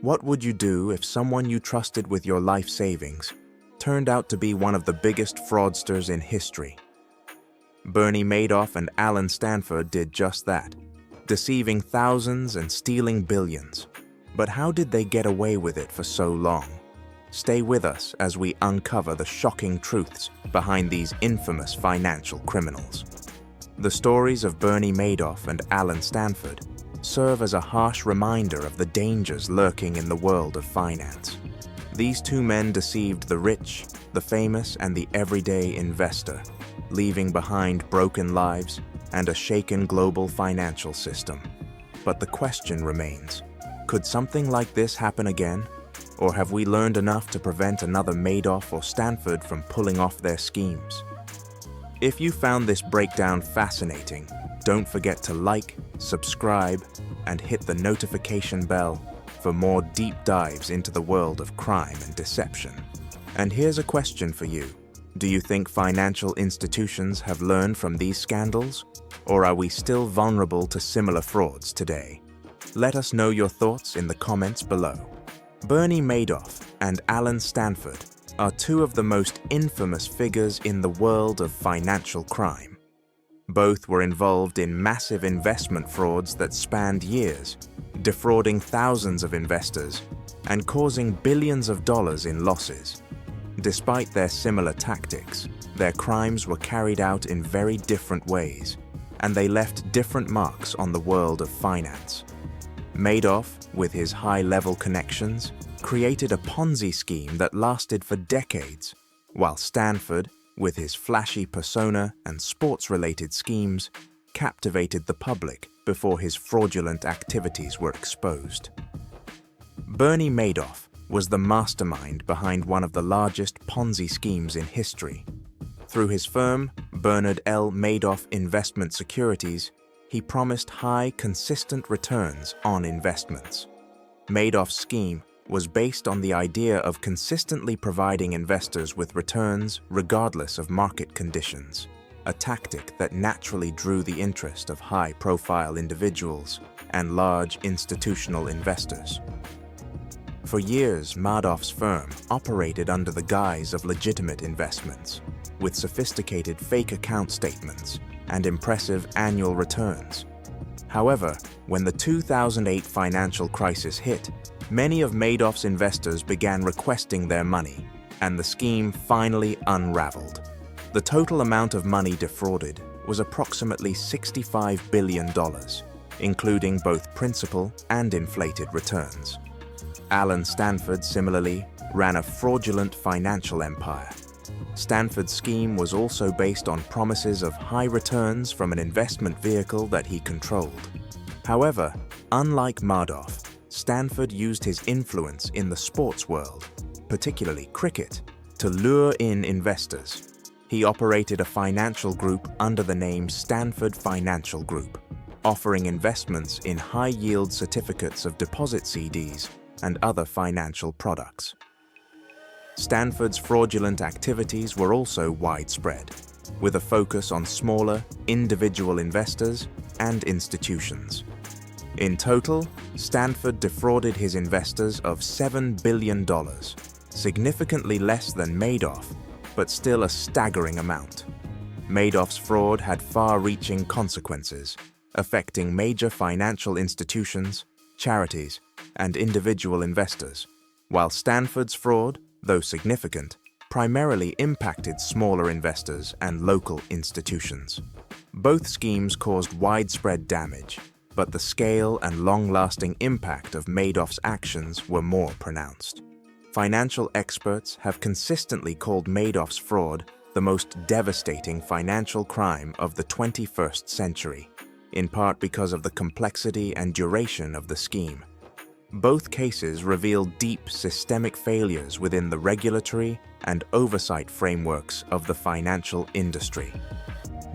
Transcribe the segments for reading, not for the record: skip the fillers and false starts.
What would you do if someone you trusted with your life savings turned out to be one of the biggest fraudsters in history? Bernie Madoff and Allen Stanford did just that, deceiving thousands and stealing billions. But how did they get away with it for so long? Stay with us as we uncover the shocking truths behind these infamous financial criminals. The stories of Bernie Madoff and Allen Stanford serve as a harsh reminder of the dangers lurking in the world of finance. These two men deceived the rich, the famous, and the everyday investor, leaving behind broken lives and a shaken global financial system. But the question remains, could something like this happen again? Or have we learned enough to prevent another Madoff or Stanford from pulling off their schemes? If you found this breakdown fascinating, don't forget to like, subscribe, and hit the notification bell for more deep dives into the world of crime and deception. And here's a question for you. Do you think financial institutions have learned from these scandals? Or are we still vulnerable to similar frauds today? Let us know your thoughts in the comments below. Bernie Madoff and Allen Stanford are two of the most infamous figures in the world of financial crime. Both were involved in massive investment frauds that spanned years, defrauding thousands of investors and causing billions of dollars in losses. Despite their similar tactics, their crimes were carried out in very different ways, and they left different marks on the world of finance. Madoff, with his high-level connections, created a Ponzi scheme that lasted for decades, while Stanford, with his flashy persona and sports-related schemes, captivated the public before his fraudulent activities were exposed. Bernie Madoff was the mastermind behind one of the largest Ponzi schemes in history. Through his firm, Bernard L. Madoff Investment Securities, he promised high, consistent returns on investments. Madoff's scheme was based on the idea of consistently providing investors with returns regardless of market conditions, a tactic that naturally drew the interest of high-profile individuals and large institutional investors. For years, Madoff's firm operated under the guise of legitimate investments, with sophisticated fake account statements and impressive annual returns. However, when the 2008 financial crisis hit, many of Madoff's investors began requesting their money, and the scheme finally unraveled. The total amount of money defrauded was approximately $65 billion, including both principal and inflated returns. Allen Stanford, similarly, ran a fraudulent financial empire. Stanford's scheme was also based on promises of high returns from an investment vehicle that he controlled. However, unlike Madoff, Stanford used his influence in the sports world, particularly cricket, to lure in investors. He operated a financial group under the name Stanford Financial Group, offering investments in high-yield certificates of deposit CDs and other financial products. Stanford's fraudulent activities were also widespread, with a focus on smaller, individual investors and institutions. In total, Stanford defrauded his investors of $7 billion, significantly less than Madoff, but still a staggering amount. Madoff's fraud had far-reaching consequences, affecting major financial institutions, charities, and individual investors, while Stanford's fraud, though significant, primarily impacted smaller investors and local institutions. Both schemes caused widespread damage, but the scale and long-lasting impact of Madoff's actions were more pronounced. Financial experts have consistently called Madoff's fraud the most devastating financial crime of the 21st century, in part because of the complexity and duration of the scheme. Both cases reveal deep systemic failures within the regulatory and oversight frameworks of the financial industry.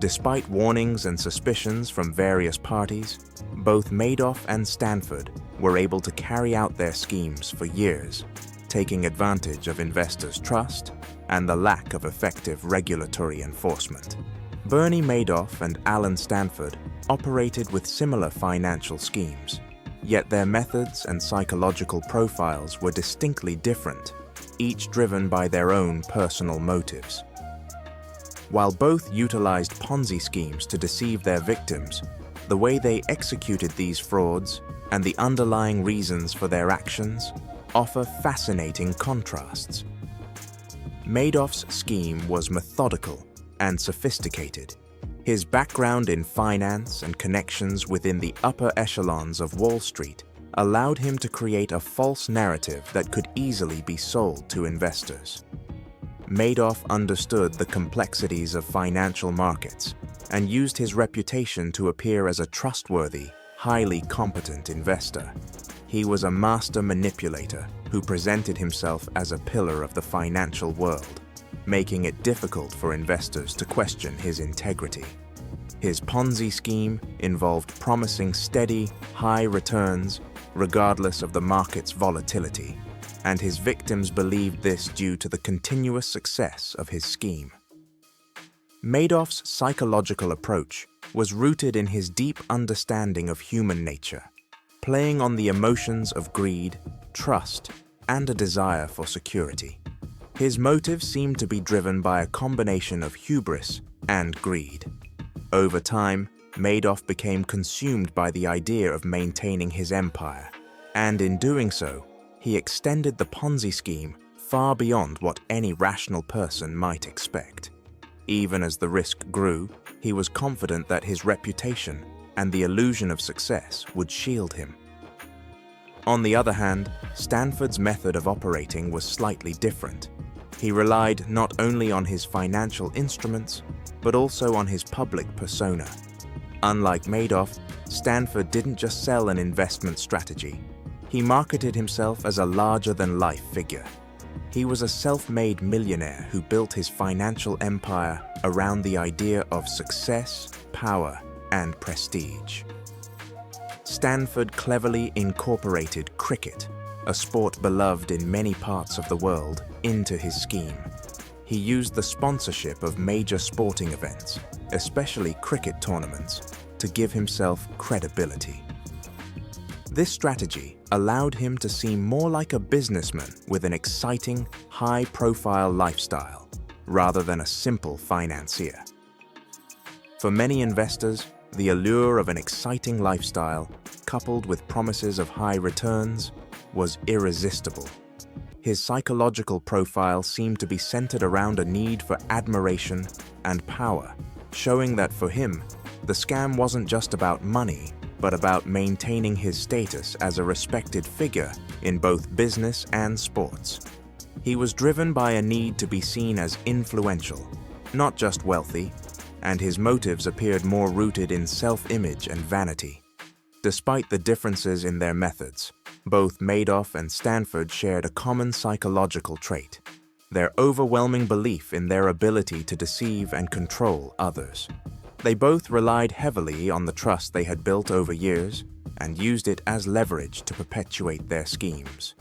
Despite warnings and suspicions from various parties, both Madoff and Stanford were able to carry out their schemes for years, taking advantage of investors' trust and the lack of effective regulatory enforcement. Bernie Madoff and Allen Stanford operated with similar financial schemes. Yet their methods and psychological profiles were distinctly different, each driven by their own personal motives. While both utilized Ponzi schemes to deceive their victims, the way they executed these frauds and the underlying reasons for their actions offer fascinating contrasts. Madoff's scheme was methodical and sophisticated. His background in finance and connections within the upper echelons of Wall Street allowed him to create a false narrative that could easily be sold to investors. Madoff understood the complexities of financial markets and used his reputation to appear as a trustworthy, highly competent investor. He was a master manipulator who presented himself as a pillar of the financial world, making it difficult for investors to question his integrity. His Ponzi scheme involved promising steady, high returns regardless of the market's volatility, and his victims believed this due to the continuous success of his scheme. Madoff's psychological approach was rooted in his deep understanding of human nature, playing on the emotions of greed, trust, and a desire for security. His motives seemed to be driven by a combination of hubris and greed. Over time, Madoff became consumed by the idea of maintaining his empire, and in doing so, he extended the Ponzi scheme far beyond what any rational person might expect. Even as the risk grew, he was confident that his reputation and the illusion of success would shield him. On the other hand, Stanford's method of operating was slightly different. He relied not only on his financial instruments, but also on his public persona. Unlike Madoff, Stanford didn't just sell an investment strategy. He marketed himself as a larger-than-life figure. He was a self-made millionaire who built his financial empire around the idea of success, power, and prestige. Stanford cleverly incorporated cricket, a sport beloved in many parts of the world, into his scheme. He used the sponsorship of major sporting events, especially cricket tournaments, to give himself credibility. This strategy allowed him to seem more like a businessman with an exciting, high-profile lifestyle, rather than a simple financier. For many investors, the allure of an exciting lifestyle, coupled with promises of high returns, was irresistible. His psychological profile seemed to be centered around a need for admiration and power, showing that for him, the scam wasn't just about money, but about maintaining his status as a respected figure in both business and sports. He was driven by a need to be seen as influential, not just wealthy, and his motives appeared more rooted in self-image and vanity. Despite the differences in their methods, both Madoff and Stanford shared a common psychological trait: their overwhelming belief in their ability to deceive and control others. They both relied heavily on the trust they had built over years and used it as leverage to perpetuate their schemes.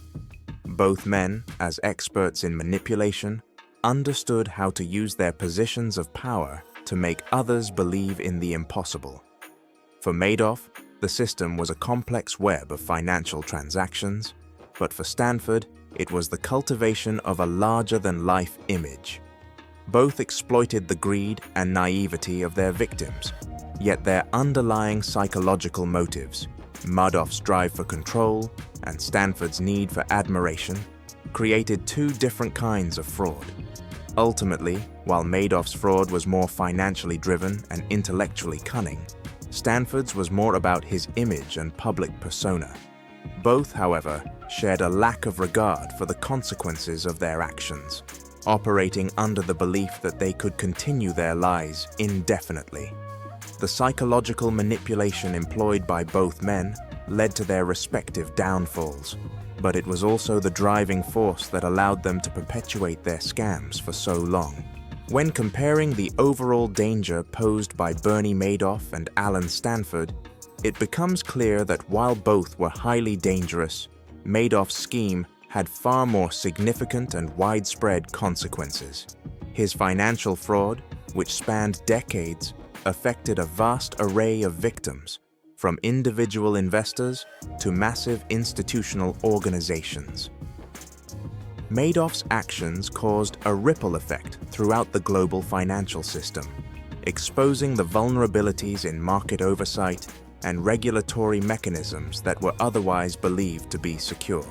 Both men, as experts in manipulation, understood how to use their positions of power to make others believe in the impossible. For Madoff, the system was a complex web of financial transactions, but for Stanford, it was the cultivation of a larger-than-life image. Both exploited the greed and naivety of their victims, yet their underlying psychological motives, Madoff's drive for control and Stanford's need for admiration, created two different kinds of fraud. Ultimately, while Madoff's fraud was more financially driven and intellectually cunning, Stanford's was more about his image and public persona. Both, however, shared a lack of regard for the consequences of their actions, operating under the belief that they could continue their lies indefinitely. The psychological manipulation employed by both men led to their respective downfalls, but it was also the driving force that allowed them to perpetuate their scams for so long. When comparing the overall danger posed by Bernie Madoff and Allen Stanford, it becomes clear that while both were highly dangerous, Madoff's scheme had far more significant and widespread consequences. His financial fraud, which spanned decades, affected a vast array of victims, from individual investors to massive institutional organizations. Madoff's actions caused a ripple effect throughout the global financial system, exposing the vulnerabilities in market oversight and regulatory mechanisms that were otherwise believed to be secure.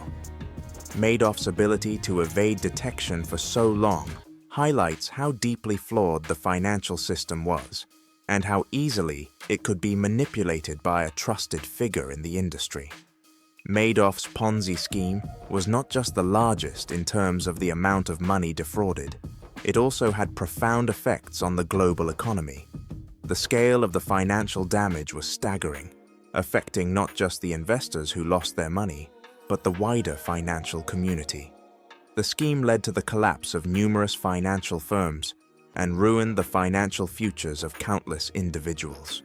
Madoff's ability to evade detection for so long highlights how deeply flawed the financial system was, and how easily it could be manipulated by a trusted figure in the industry. Madoff's Ponzi scheme was not just the largest in terms of the amount of money defrauded, it also had profound effects on the global economy. The scale of the financial damage was staggering, affecting not just the investors who lost their money, but the wider financial community. The scheme led to the collapse of numerous financial firms and ruined the financial futures of countless individuals.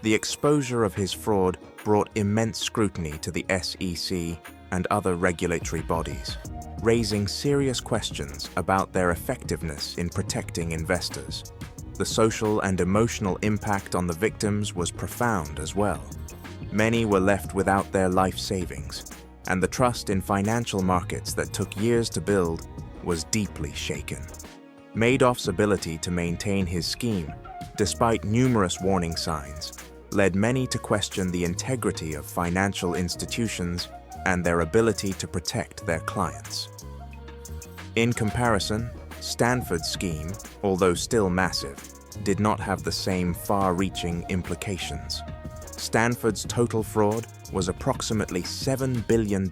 The exposure of his fraud brought immense scrutiny to the SEC and other regulatory bodies, raising serious questions about their effectiveness in protecting investors. The social and emotional impact on the victims was profound as well. Many were left without their life savings, and the trust in financial markets that took years to build was deeply shaken. Madoff's ability to maintain his scheme, despite numerous warning signs, led many to question the integrity of financial institutions and their ability to protect their clients. In comparison, Stanford's scheme, although still massive, did not have the same far-reaching implications. Stanford's total fraud was approximately $7 billion,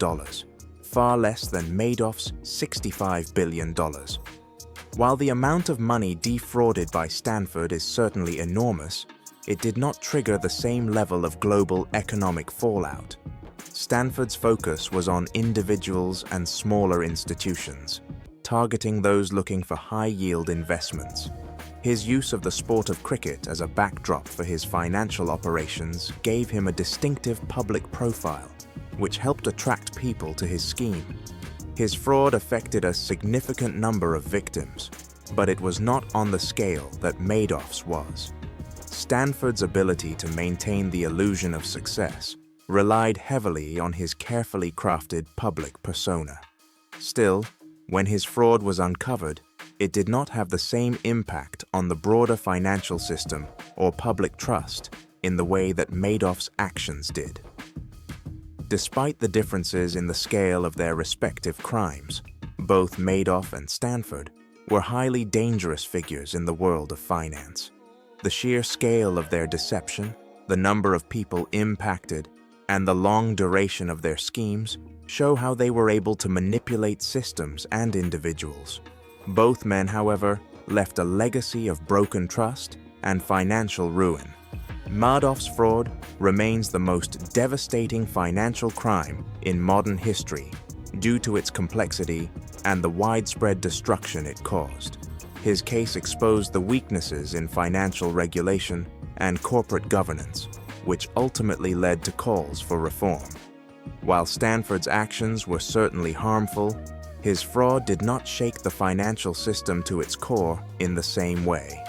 far less than Madoff's $65 billion. While the amount of money defrauded by Stanford is certainly enormous, it did not trigger the same level of global economic fallout. Stanford's focus was on individuals and smaller institutions, targeting those looking for high-yield investments. His use of the sport of cricket as a backdrop for his financial operations gave him a distinctive public profile, which helped attract people to his scheme. His fraud affected a significant number of victims, but it was not on the scale that Madoff's was. Stanford's ability to maintain the illusion of success relied heavily on his carefully crafted public persona. Still, when his fraud was uncovered, it did not have the same impact on the broader financial system or public trust in the way that Madoff's actions did. Despite the differences in the scale of their respective crimes, both Madoff and Stanford were highly dangerous figures in the world of finance. The sheer scale of their deception, the number of people impacted, and the long duration of their schemes show how they were able to manipulate systems and individuals. Both men, however, left a legacy of broken trust and financial ruin. Madoff's fraud remains the most devastating financial crime in modern history due to its complexity and the widespread destruction it caused. His case exposed the weaknesses in financial regulation and corporate governance, which ultimately led to calls for reform. While Stanford's actions were certainly harmful, his fraud did not shake the financial system to its core in the same way.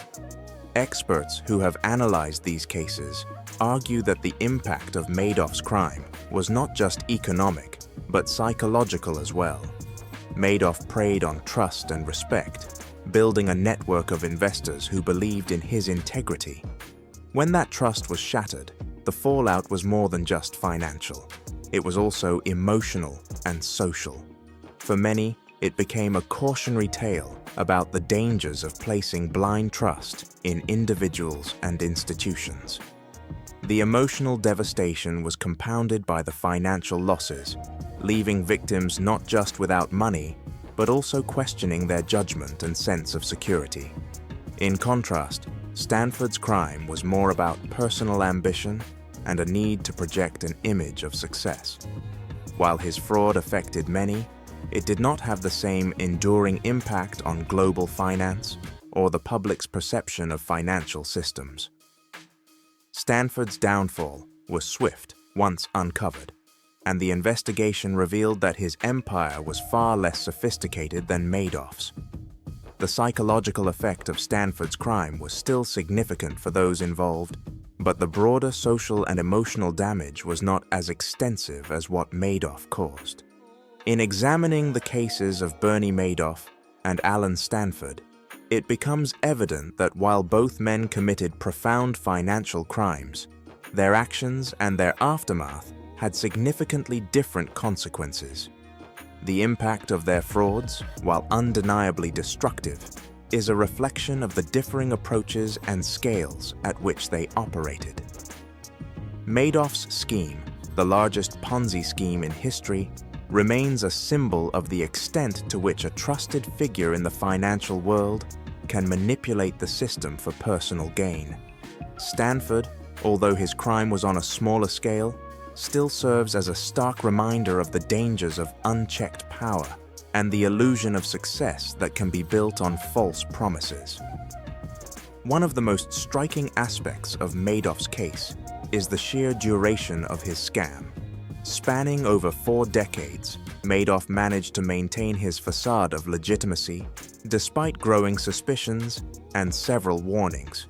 Experts who have analyzed these cases argue that the impact of Madoff's crime was not just economic, but psychological as well. Madoff preyed on trust and respect, building a network of investors who believed in his integrity. When that trust was shattered, the fallout was more than just financial. It was also emotional and social. For many, it became a cautionary tale about the dangers of placing blind trust in individuals and institutions. The emotional devastation was compounded by the financial losses, leaving victims not just without money, but also questioning their judgment and sense of security. In contrast, Stanford's crime was more about personal ambition and a need to project an image of success. While his fraud affected many, it did not have the same enduring impact on global finance or the public's perception of financial systems. Stanford's downfall was swift once uncovered, and the investigation revealed that his empire was far less sophisticated than Madoff's. The psychological effect of Stanford's crime was still significant for those involved, But the broader social and emotional damage was not as extensive as what Madoff caused. In examining the cases of Bernie Madoff and Allen Stanford, it becomes evident that while both men committed profound financial crimes, their actions and their aftermath had significantly different consequences. The impact of their frauds, while undeniably destructive, is a reflection of the differing approaches and scales at which they operated. Madoff's scheme, the largest Ponzi scheme in history, remains a symbol of the extent to which a trusted figure in the financial world can manipulate the system for personal gain. Stanford, although his crime was on a smaller scale, still serves as a stark reminder of the dangers of unchecked power and the illusion of success that can be built on false promises. One of the most striking aspects of Madoff's case is the sheer duration of his scam. Spanning over 4 decades, Madoff managed to maintain his facade of legitimacy despite growing suspicions and several warnings.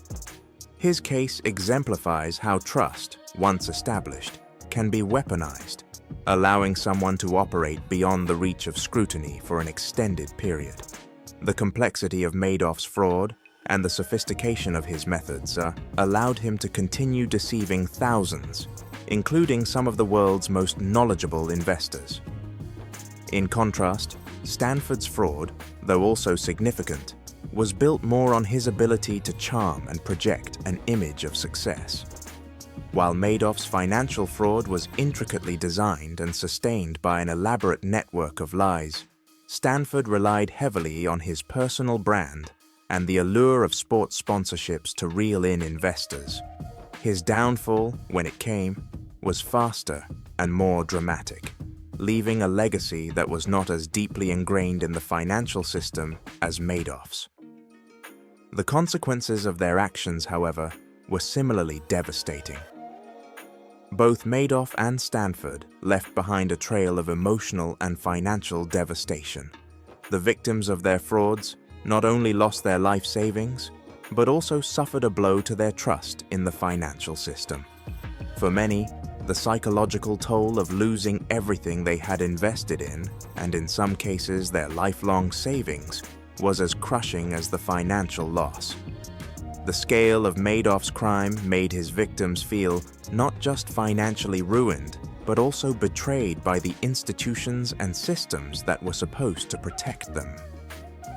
His case exemplifies how trust, once established, can be weaponized, allowing someone to operate beyond the reach of scrutiny for an extended period. The complexity of Madoff's fraud and the sophistication of his methods allowed him to continue deceiving thousands, including some of the world's most knowledgeable investors. In contrast, Stanford's fraud, though also significant, was built more on his ability to charm and project an image of success. While Madoff's financial fraud was intricately designed and sustained by an elaborate network of lies, Stanford relied heavily on his personal brand and the allure of sports sponsorships to reel in investors. His downfall, when it came, was faster and more dramatic, leaving a legacy that was not as deeply ingrained in the financial system as Madoff's. The consequences of their actions, however, were similarly devastating. Both Madoff and Stanford left behind a trail of emotional and financial devastation. The victims of their frauds not only lost their life savings, but also suffered a blow to their trust in the financial system. For many, the psychological toll of losing everything they had invested in, and in some cases their lifelong savings, was as crushing as the financial loss. The scale of Madoff's crime made his victims feel not just financially ruined, but also betrayed by the institutions and systems that were supposed to protect them.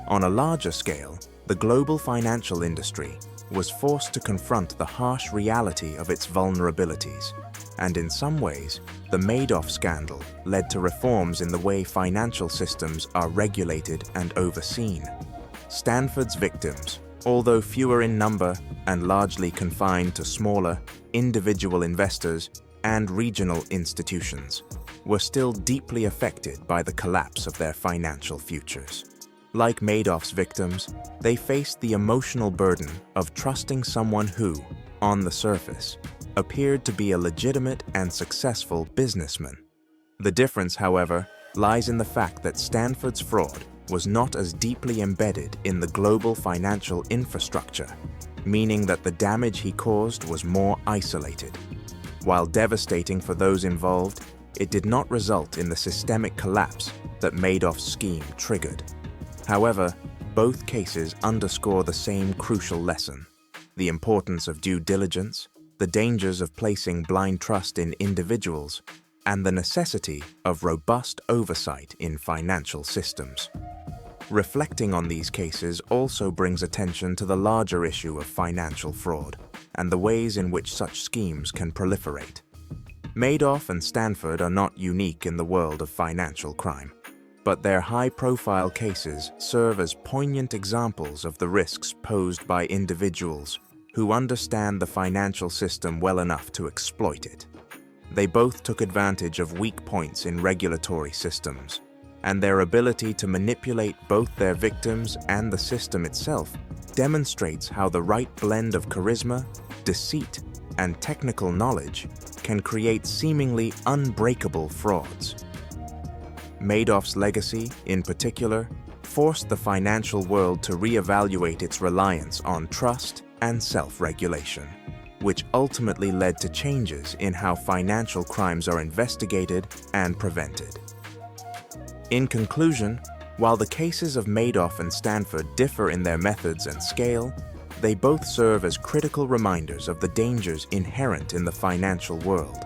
On a larger scale, the global financial industry was forced to confront the harsh reality of its vulnerabilities, and in some ways, the Madoff scandal led to reforms in the way financial systems are regulated and overseen. Stanford's victims, although fewer in number and largely confined to smaller, individual investors and regional institutions, were still deeply affected by the collapse of their financial futures. Like Madoff's victims, they faced the emotional burden of trusting someone who, on the surface, appeared to be a legitimate and successful businessman. The difference, however, lies in the fact that Stanford's fraud was not as deeply embedded in the global financial infrastructure, meaning that the damage he caused was more isolated. While devastating for those involved, it did not result in the systemic collapse that Madoff's scheme triggered. However, both cases underscore the same crucial lesson: the importance of due diligence, the dangers of placing blind trust in individuals, and the necessity of robust oversight in financial systems. Reflecting on these cases also brings attention to the larger issue of financial fraud and the ways in which such schemes can proliferate. Madoff and Stanford are not unique in the world of financial crime, but their high-profile cases serve as poignant examples of the risks posed by individuals who understand the financial system well enough to exploit it. They both took advantage of weak points in regulatory systems, and their ability to manipulate both their victims and the system itself demonstrates how the right blend of charisma, deceit, and technical knowledge can create seemingly unbreakable frauds. Madoff's legacy, in particular, forced the financial world to reevaluate its reliance on trust and self-regulation. which ultimately led to changes in how financial crimes are investigated and prevented. In conclusion, while the cases of Madoff and Stanford differ in their methods and scale, they both serve as critical reminders of the dangers inherent in the financial world.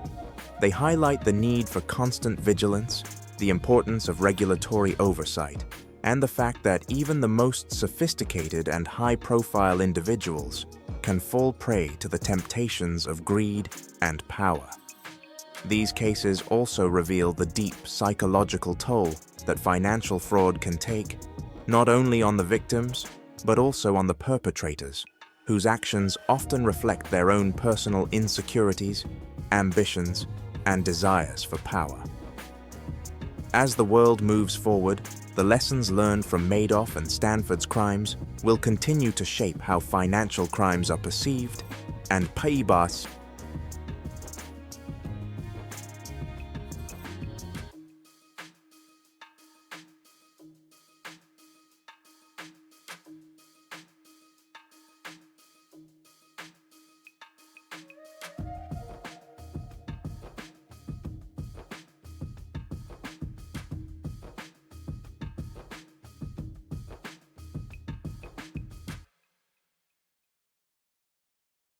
They highlight the need for constant vigilance, the importance of regulatory oversight, and the fact that even the most sophisticated and high-profile individuals can fall prey to the temptations of greed and power. These cases also reveal the deep psychological toll that financial fraud can take, not only on the victims, but also on the perpetrators, whose actions often reflect their own personal insecurities, ambitions, and desires for power. As the world moves forward, the lessons learned from Madoff and Stanford's crimes will continue to shape how financial crimes are perceived and paibas